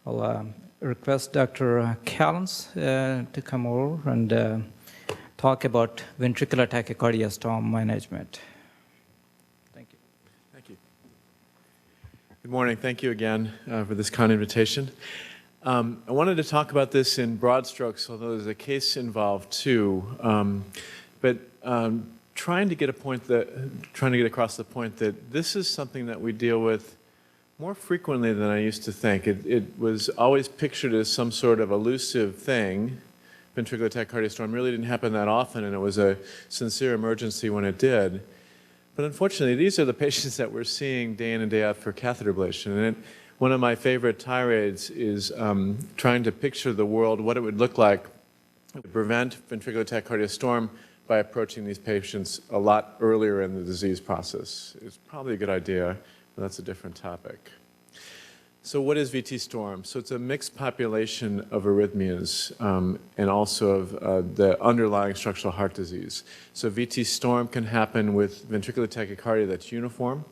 I'll request Dr. Callens to come over and talk about ventricular tachycardia storm management. Thank you. Thank you. Good morning. Thank you again for this kind invitation. I wanted to talk about this in broad strokes, although there's a case involved too. Trying to get across the point that this is something that we deal with more frequently than I used to think. It was always pictured as some sort of elusive thing. Ventricular tachycardia storm really didn't happen that often, and it was a sincere emergency when it did. But unfortunately, these are the patients that we're seeing day in and day out for catheter ablation. And one of my favorite tirades is trying to picture the world, what it would look like to prevent ventricular tachycardia storm by approaching these patients a lot earlier in the disease process. It's probably a good idea, but that's a different topic. So what is VT storm? So it's a mixed population of arrhythmias and also of the underlying structural heart disease. So VT storm can happen with ventricular tachycardia that's uniform,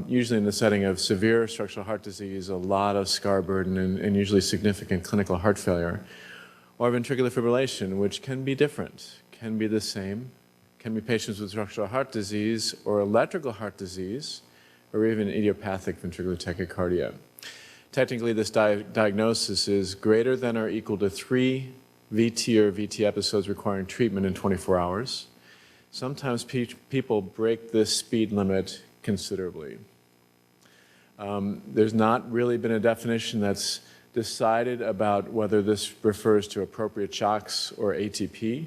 usually in the setting of severe structural heart disease, a lot of scar burden, and usually significant clinical heart failure. Or ventricular fibrillation, which can be different, can be the same, can be patients with structural heart disease or electrical heart disease, or even idiopathic ventricular tachycardia. Technically, this diagnosis is greater than or equal to 3 VT or VT episodes requiring treatment in 24 hours. Sometimes people break this speed limit considerably. There's not really been a definition that's decided about whether this refers to appropriate shocks or ATP.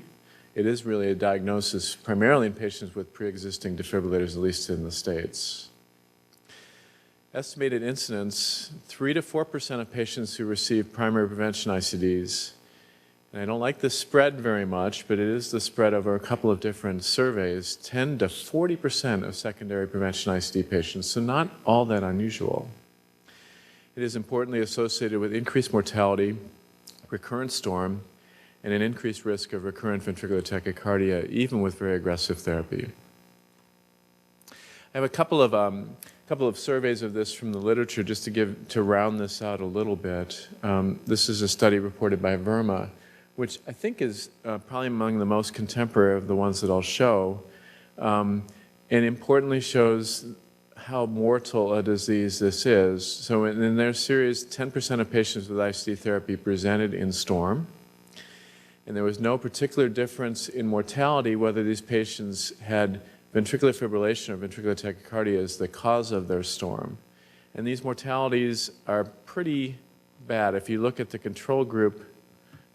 It is really a diagnosis primarily in patients with pre-existing defibrillators, at least in the States. Estimated incidence, 3 to 4% of patients who receive primary prevention ICDs. And I don't like this spread very much, but it is the spread over a couple of different surveys, 10 to 40% of secondary prevention ICD patients, so not all that unusual. It is importantly associated with increased mortality, recurrent storm, and an increased risk of recurrent ventricular tachycardia, even with very aggressive therapy. I have a couple of surveys of this from the literature just to round this out a little bit. This is a study reported by Verma, which I think is probably among the most contemporary of the ones that I'll show, and importantly shows how mortal a disease this is. So in their series, 10% of patients with ICD therapy presented in storm, and there was no particular difference in mortality whether these patients had ventricular fibrillation or ventricular tachycardia as the cause of their storm. And these mortalities are pretty bad. If you look at the control group,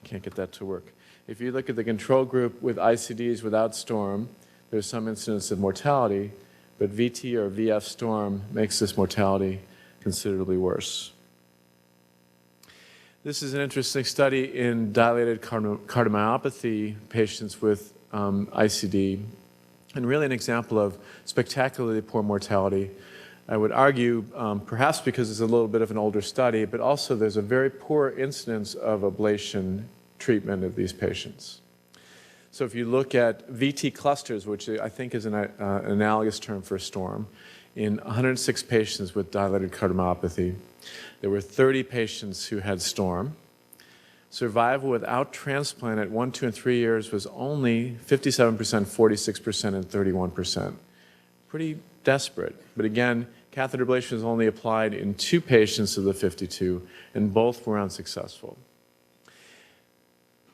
can't get that to work. If you look at the control group with ICDs without storm, there's some incidence of mortality, but VT or VF storm makes this mortality considerably worse. This is an interesting study in dilated cardiomyopathy patients with ICD, and really an example of spectacularly poor mortality. I would argue, perhaps because it's a little bit of an older study, but also there's a very poor incidence of ablation treatment of these patients. So if you look at VT clusters, which I think is an analogous term for storm, in 106 patients with dilated cardiomyopathy, there were 30 patients who had storm. Survival without transplant at 1, 2, and 3 years was only 57%, 46%, and 31%. Pretty desperate. But again, catheter ablation was only applied in 2 patients of the 52, and both were unsuccessful.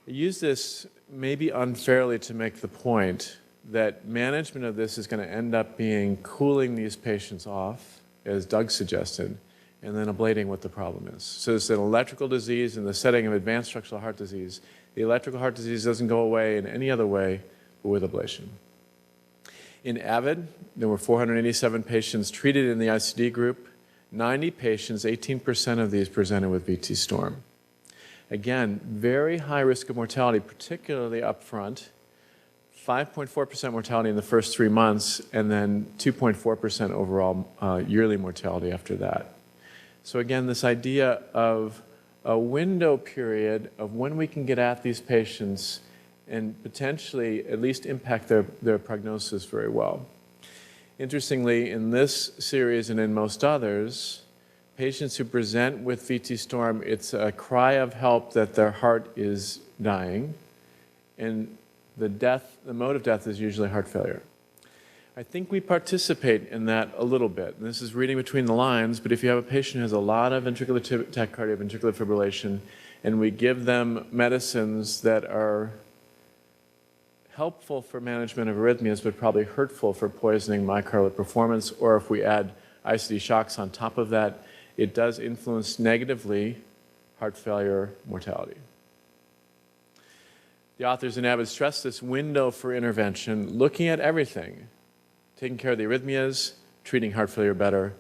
I use this maybe unfairly to make the point that management of this is going to end up being cooling these patients off, as Doug suggested, and then ablating what the problem is. So it's an electrical disease in the setting of advanced structural heart disease. The electrical heart disease doesn't go away in any other way but with ablation. In AVID, there were 487 patients treated in the ICD group. 90 patients, 18% of these presented with VT storm. Again, very high risk of mortality, particularly up front. 5.4% mortality in the first 3 months, and then 2.4% overall yearly mortality after that. So again, this idea of a window period of when we can get at these patients and potentially at least impact their prognosis very well. Interestingly, in this series and in most others, patients who present with VT storm, it's a cry of help that their heart is dying, and the mode of death is usually heart failure. I think we participate in that a little bit. And this is reading between the lines, but if you have a patient who has a lot of ventricular tachycardia, ventricular fibrillation, and we give them medicines that are helpful for management of arrhythmias, but probably hurtful for poisoning myocardial performance, or if we add ICD shocks on top of that, it does influence negatively heart failure mortality. The authors in Abbott stress this window for intervention, looking at everything, taking care of the arrhythmias, treating heart failure better,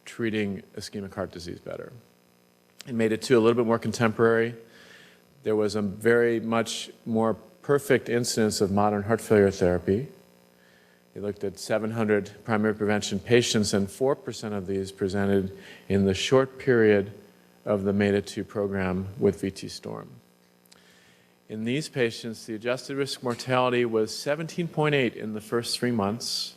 treating ischemic heart disease better. It made it to a little bit more contemporary. There was a very much more perfect incidence of modern heart failure therapy. They looked at 700 primary prevention patients, and 4% of these presented in the short period of the MEDA2 program with VT storm. In these patients, the adjusted risk mortality was 17.8 in the first 3 months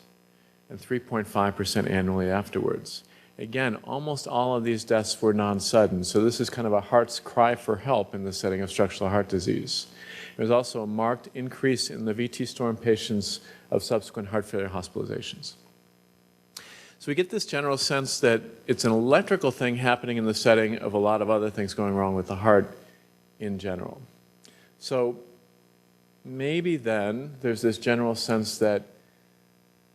and 3.5% annually afterwards. Again, almost all of these deaths were non-sudden, so this is kind of a heart's cry for help in the setting of structural heart disease. There was also a marked increase in the VT storm patients of subsequent heart failure hospitalizations. So we get this general sense that it's an electrical thing happening in the setting of a lot of other things going wrong with the heart in general. So maybe then there's this general sense that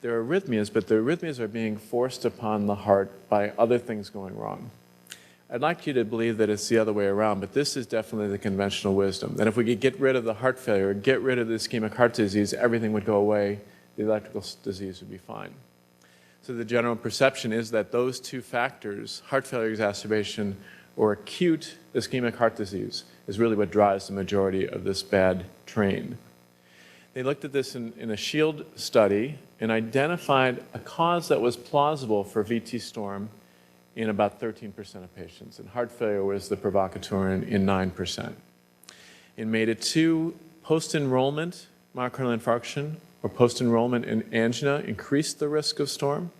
there are arrhythmias, but the arrhythmias are being forced upon the heart by other things going wrong. I'd like you to believe that it's the other way around, but this is definitely the conventional wisdom, that if we could get rid of the heart failure, get rid of the ischemic heart disease, everything would go away, the electrical disease would be fine. So the general perception is that those two factors, heart failure exacerbation or acute ischemic heart disease, is really what drives the majority of this bad train. They looked at this in a SHIELD study and identified a cause that was plausible for VT storm in about 13% of patients, and heart failure was the provocateur in 9%. In MEDA2, post-enrollment myocardial infarction or post-enrollment in angina increased the risk of storm.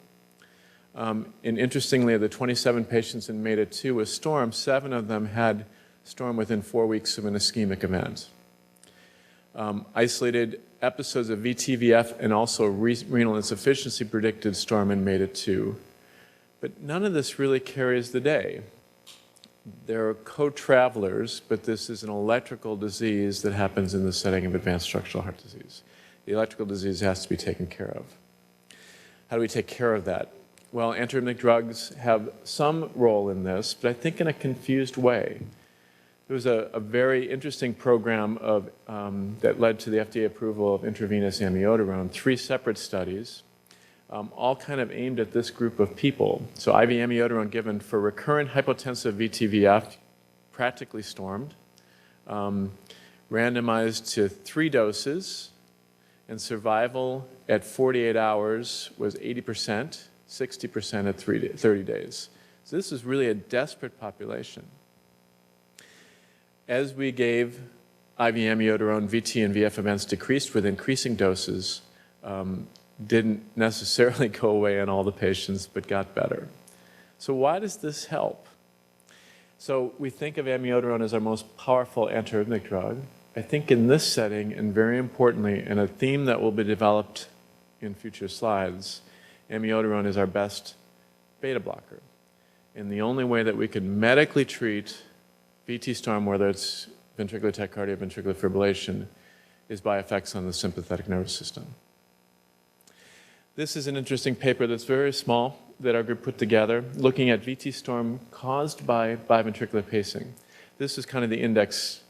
And interestingly, of the 27 patients in MEDA2 with storm, 7 of them had storm within 4 weeks of an ischemic event. Isolated episodes of VTVF and also renal insufficiency predicted storm in MEDA2. But none of this really carries the day. There are co-travelers, but this is an electrical disease that happens in the setting of advanced structural heart disease. The electrical disease has to be taken care of. How do we take care of that? Well, antiarrhythmic drugs have some role in this, but I think in a confused way. There was a very interesting program that led to the FDA approval of intravenous amiodarone, 3 separate studies, all kind of aimed at this group of people. So IV amiodarone given for recurrent hypotensive VTVF, practically stormed, randomized to 3 doses, and survival at 48 hours was 80%, 60% at 30 days. So this is really a desperate population. As we gave IV amiodarone, VT and VF events decreased with increasing doses, didn't necessarily go away in all the patients, but got better. So why does this help? So we think of amiodarone as our most powerful antiarrhythmic drug. I think in this setting, and very importantly, and a theme that will be developed in future slides, amiodarone is our best beta blocker. And the only way that we can medically treat VT storm, whether it's ventricular tachycardia, ventricular fibrillation, is by effects on the sympathetic nervous system. This is an interesting paper that's very small that our group put together, looking at VT storm caused by biventricular pacing. This is kind of the index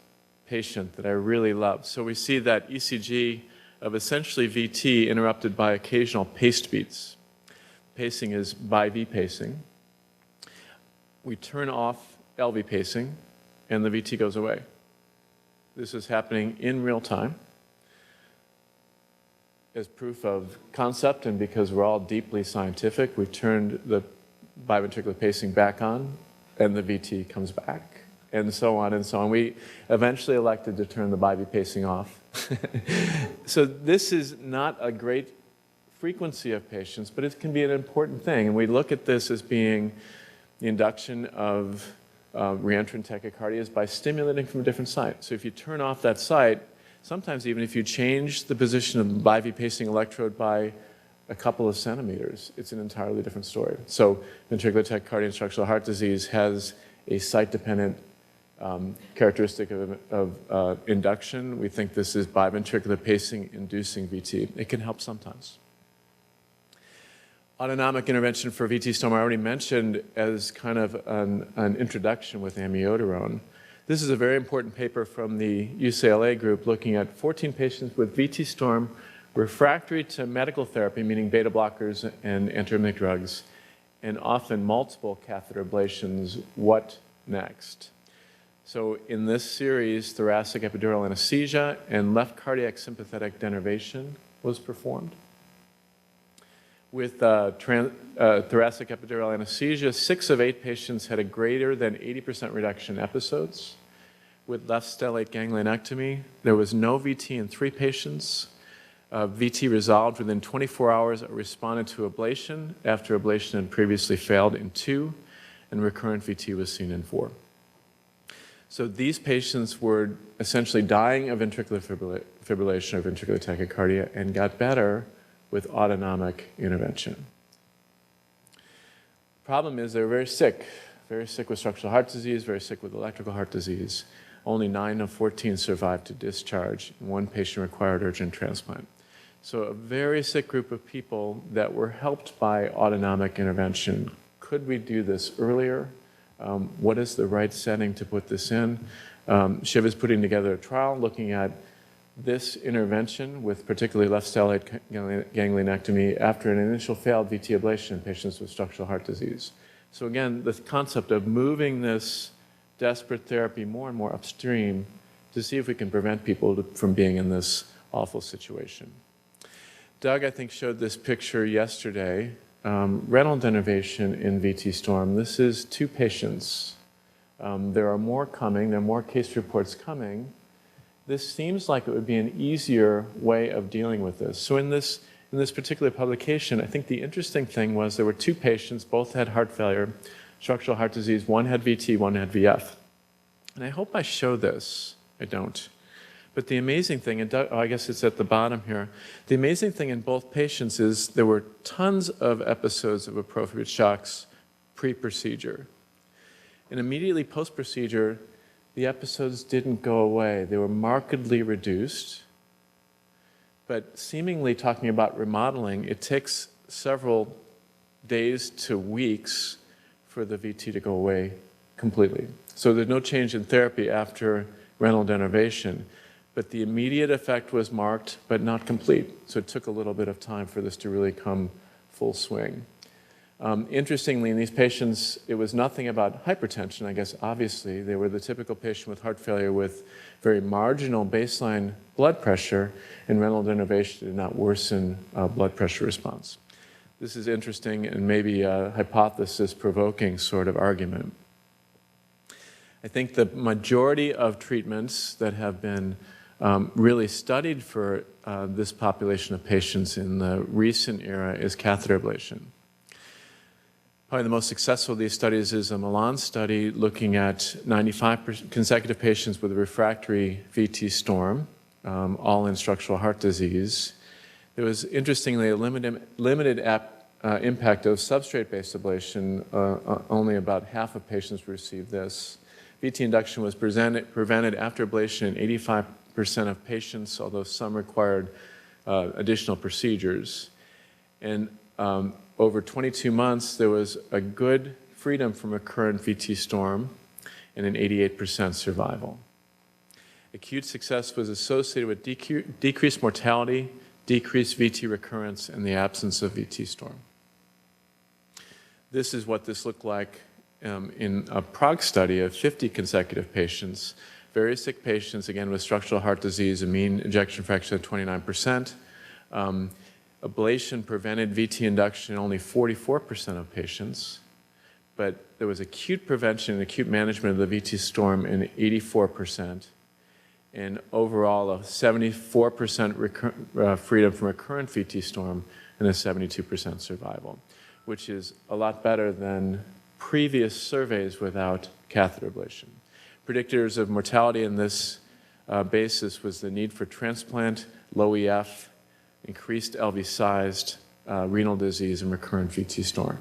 patient that I really love. So we see that ECG of essentially VT interrupted by occasional paced beats. Pacing is bi-V pacing. We turn off LV pacing, and the VT goes away. This is happening in real time as proof of concept, and because we're all deeply scientific, we turned the biventricular pacing back on, and the VT comes back, and so on and so on. We eventually elected to turn the bi-V pacing off. So this is not a great frequency of patients, but it can be an important thing, and we look at this as being the induction of reentrant tachycardia is by stimulating from a different site. So if you turn off that site, sometimes even if you change the position of the biv pacing electrode by a couple of centimeters, it's an entirely different story. So ventricular tachycardia and structural heart disease has a site-dependent characteristic of induction. We think this is biventricular pacing inducing VT. It can help sometimes. Autonomic intervention for VT storm I already mentioned as kind of an introduction with amiodarone. This is a very important paper from the UCLA group looking at 14 patients with VT storm refractory to medical therapy, meaning beta blockers and antiarrhythmic drugs, and often multiple catheter ablations. What next? So in this series, thoracic epidural anesthesia and left cardiac sympathetic denervation was performed. With thoracic epidural anesthesia, 6 of 8 patients had a greater than 80% reduction in episodes. With left stellate ganglionectomy, there was no VT in 3 patients. VT resolved within 24 hours or responded to ablation after ablation had previously failed in 2, and recurrent VT was seen in 4. So these patients were essentially dying of ventricular fibrillation or ventricular tachycardia and got better with autonomic intervention. Problem is they're very sick with structural heart disease, very sick with electrical heart disease. Only 9 of 14 survived to discharge, and 1 patient required urgent transplant. So a very sick group of people that were helped by autonomic intervention. Could we do this earlier? What is the right setting to put this in? Shiv is putting together a trial looking at this intervention with particularly left stellate ganglionectomy after an initial failed VT ablation in patients with structural heart disease. So again, the concept of moving this desperate therapy more and more upstream to see if we can prevent people from being in this awful situation. Doug, I think, showed this picture yesterday. Renal denervation in VT storm. This is 2 patients. There are more coming. There are more case reports coming. This seems like it would be an easier way of dealing with this. So in this particular publication, I think the interesting thing was there were 2 patients, both had heart failure, structural heart disease. 1 had VT, 1 had VF. And I hope I show this. I don't. But the amazing thing, and I guess it's at the bottom here, the amazing thing in both patients is there were tons of episodes of appropriate shocks pre-procedure. And immediately post-procedure, the episodes didn't go away. They were markedly reduced. But seemingly talking about remodeling, it takes several days to weeks for the VT to go away completely. So there's no change in therapy after renal denervation. But the immediate effect was marked, but not complete. So it took a little bit of time for this to really come full swing. Interestingly, in these patients, it was nothing about hypertension, I guess, obviously. They were the typical patient with heart failure with very marginal baseline blood pressure, and renal denervation did not worsen blood pressure response. This is interesting and maybe a hypothesis-provoking sort of argument. I think the majority of treatments that have been really studied for this population of patients in the recent era is catheter ablation. Probably the most successful of these studies is a Milan study looking at 95 consecutive patients with a refractory VT storm, all in structural heart disease. There was, interestingly, a limited impact of substrate-based ablation. Only about half of patients received this. VT induction was prevented after ablation in 85% of patients, although some required additional procedures. And over 22 months, there was a good freedom from recurrent VT storm and an 88% survival. Acute success was associated with decreased mortality, decreased VT recurrence, and the absence of VT storm. This is what this looked like in a Prague study of 50 consecutive patients, very sick patients, again with structural heart disease, a mean ejection fraction of 29%. Ablation prevented VT induction in only 44% of patients, but there was acute prevention and acute management of the VT storm in 84%, and overall a 74% freedom from recurrent VT storm and a 72% survival, which is a lot better than previous surveys without catheter ablation. Predictors of mortality in this basis was the need for transplant, low EF, increased LV sized, renal disease, and recurrent VT storm.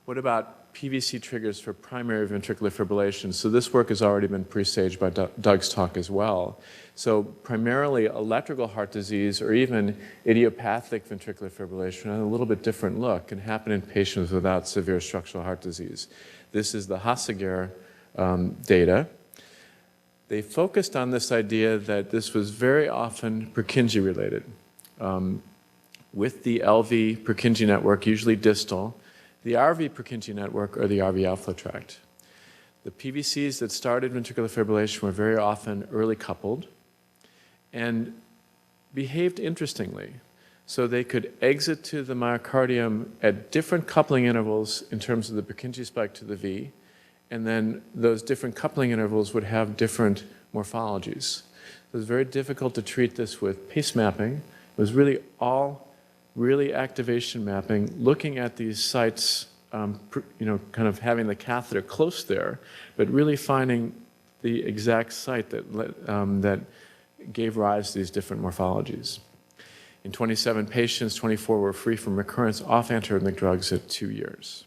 What about PVC triggers for primary ventricular fibrillation? So this work has already been presaged by Doug's talk as well. So primarily electrical heart disease or even idiopathic ventricular fibrillation, a little bit different look, can happen in patients without severe structural heart disease. This is the Hasseger data. They focused on this idea that this was very often Purkinje related. With the LV Purkinje network, usually distal, the RV Purkinje network or the RV outflow tract. The PVCs that started ventricular fibrillation were very often early coupled and behaved interestingly. So they could exit to the myocardium at different coupling intervals in terms of the Purkinje spike to the V, and then those different coupling intervals would have different morphologies. It was very difficult to treat this with pace mapping. It was really all activation mapping, looking at these sites, kind of having the catheter close there, but really finding the exact site that gave rise to these different morphologies. In 27 patients, 24 were free from recurrence off antiarrhythmic drugs at 2 years.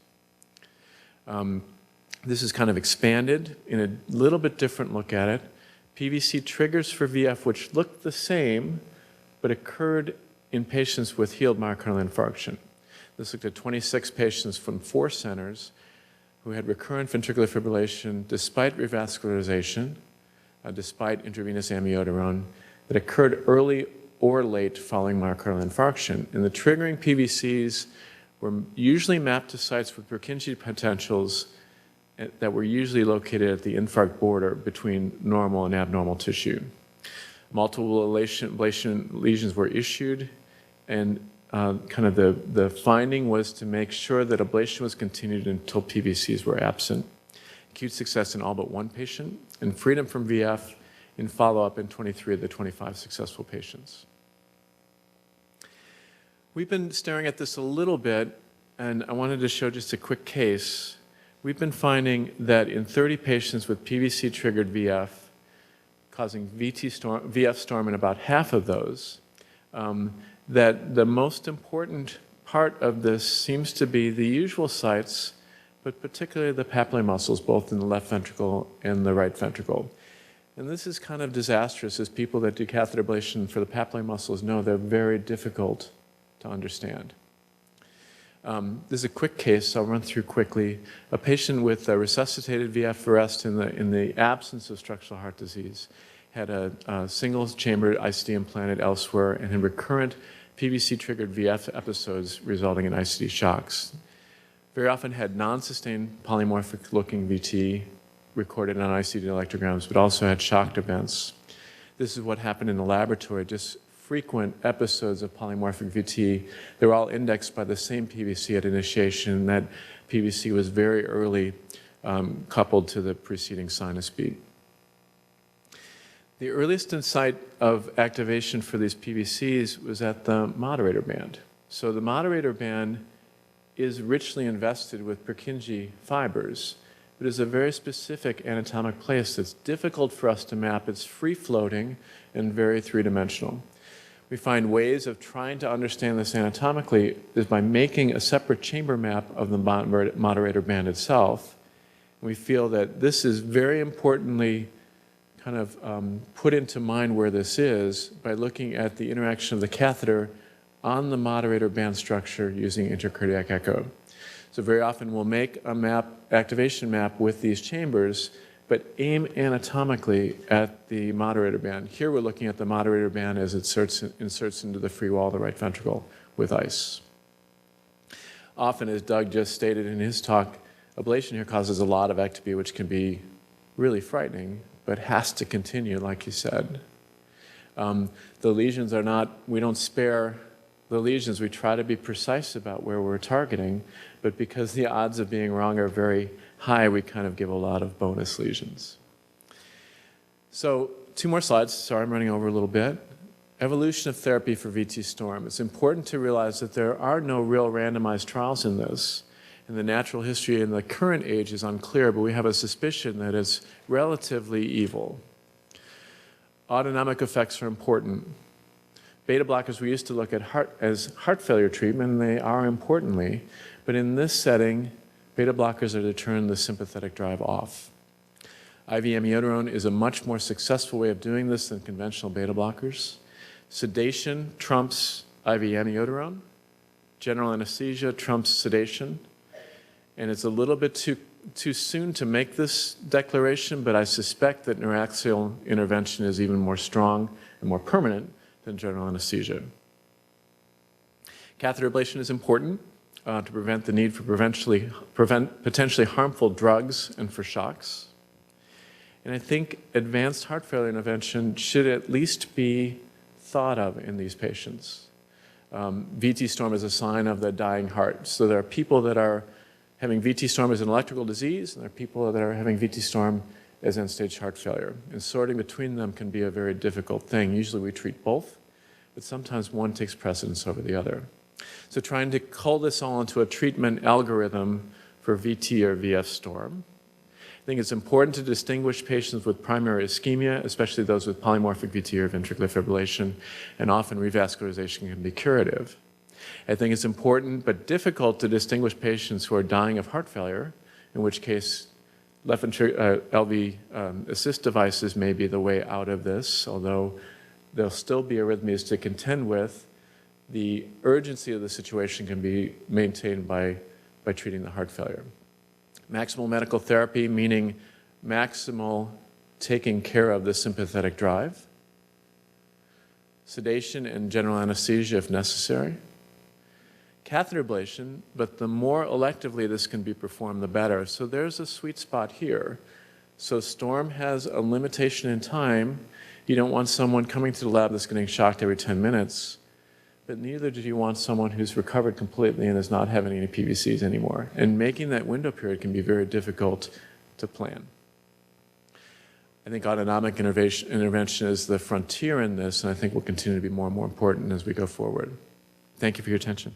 This is kind of expanded in a little bit different look at it. PVC triggers for VF, which looked the same, but occurred in patients with healed myocardial infarction. This looked at 26 patients from 4 centers who had recurrent ventricular fibrillation despite revascularization, despite intravenous amiodarone, that occurred early or late following myocardial infarction. And the triggering PVCs were usually mapped to sites with Purkinje potentials that were usually located at the infarct border between normal and abnormal tissue. Multiple ablation lesions were issued, and kind of the finding was to make sure that ablation was continued until PVCs were absent. Acute success in all but 1 patient, and freedom from VF in follow-up in 23 of the 25 successful patients. We've been staring at this a little bit, and I wanted to show just a quick case. We've been finding that in 30 patients with PVC-triggered VF, causing VF storm in about half of those, that the most important part of this seems to be the usual sites, but particularly the papillary muscles, both in the left ventricle and the right ventricle. And this is kind of disastrous, as people that do catheter ablation for the papillary muscles know they're very difficult to understand. This is a quick case, I'll run through quickly. A patient with a resuscitated VF arrest in the absence of structural heart disease had a single chamber ICD implanted elsewhere and had recurrent PVC-triggered VF episodes resulting in ICD shocks. Very often had non-sustained polymorphic-looking VT recorded on ICD electrograms, but also had shocked events. This is what happened in the laboratory, just frequent episodes of polymorphic VT. They were all indexed by the same PVC at initiation. That PVC was very early coupled to the preceding sinus beat. The earliest site of activation for these PVCs was at the moderator band. So the moderator band is richly invested with Purkinje fibers, but is a very specific anatomic place that's difficult for us to map. It's free-floating and very three-dimensional. We find ways of trying to understand this anatomically is by making a separate chamber map of the moderator band itself. And we feel that this is very importantly kind of put into mind where this is by looking at the interaction of the catheter on the moderator band structure using intracardiac echo. So very often we'll make a map, activation map with these chambers, but aim anatomically at the moderator band. Here we're looking at the moderator band as it inserts into the free wall of the right ventricle with ice. Often, as Doug just stated in his talk, ablation here causes a lot of ectopy, which can be really frightening, but has to continue, like you said. The lesions are not, we don't spare the lesions. We try to be precise about where we're targeting, but because the odds of being wrong are very high, we kind of give a lot of bonus lesions. So 2 more slides. Sorry, I'm running over a little bit. Evolution of therapy for VT storm. It's important to realize that there are no real randomized trials in this, And the natural history in the current age is unclear, but we have a suspicion that it's relatively evil. Autonomic effects are important. Beta blockers we used to look at as heart failure treatment, and they are importantly, but in this setting, beta blockers are to turn the sympathetic drive off. IV amiodarone is a much more successful way of doing this than conventional beta blockers. Sedation trumps IV amiodarone. General anesthesia trumps sedation. And it's a little bit too soon to make this declaration, but I suspect that neuraxial intervention is even more strong and more permanent than general anesthesia. Catheter ablation is important to prevent the need for potentially harmful drugs and for shocks. And I think advanced heart failure intervention should at least be thought of in these patients. VT storm is a sign of the dying heart. So there are people that are having VT storm as an electrical disease, and there are people that are having VT storm as end-stage heart failure. And sorting between them can be a very difficult thing. Usually we treat both, but sometimes one takes precedence over the other. So trying to cull this all into a treatment algorithm for VT or VF storm. I think it's important to distinguish patients with primary ischemia, especially those with polymorphic VT or ventricular fibrillation, and often revascularization can be curative. I think it's important but difficult to distinguish patients who are dying of heart failure, in which case left ventricular LV assist devices may be the way out of this, although there'll still be arrhythmias to contend with. The urgency of the situation can be maintained by treating the heart failure. Maximal medical therapy, meaning maximal taking care of the sympathetic drive. Sedation and general anesthesia if necessary. Catheter ablation, but the more electively this can be performed, the better. So there's a sweet spot here. So storm has a limitation in time. You don't want someone coming to the lab that's getting shocked every 10 minutes, but neither do you want someone who's recovered completely and is not having any PVCs anymore. And making that window period can be very difficult to plan. I think autonomic intervention is the frontier in this, and I think will continue to be more and more important as we go forward. Thank you for your attention.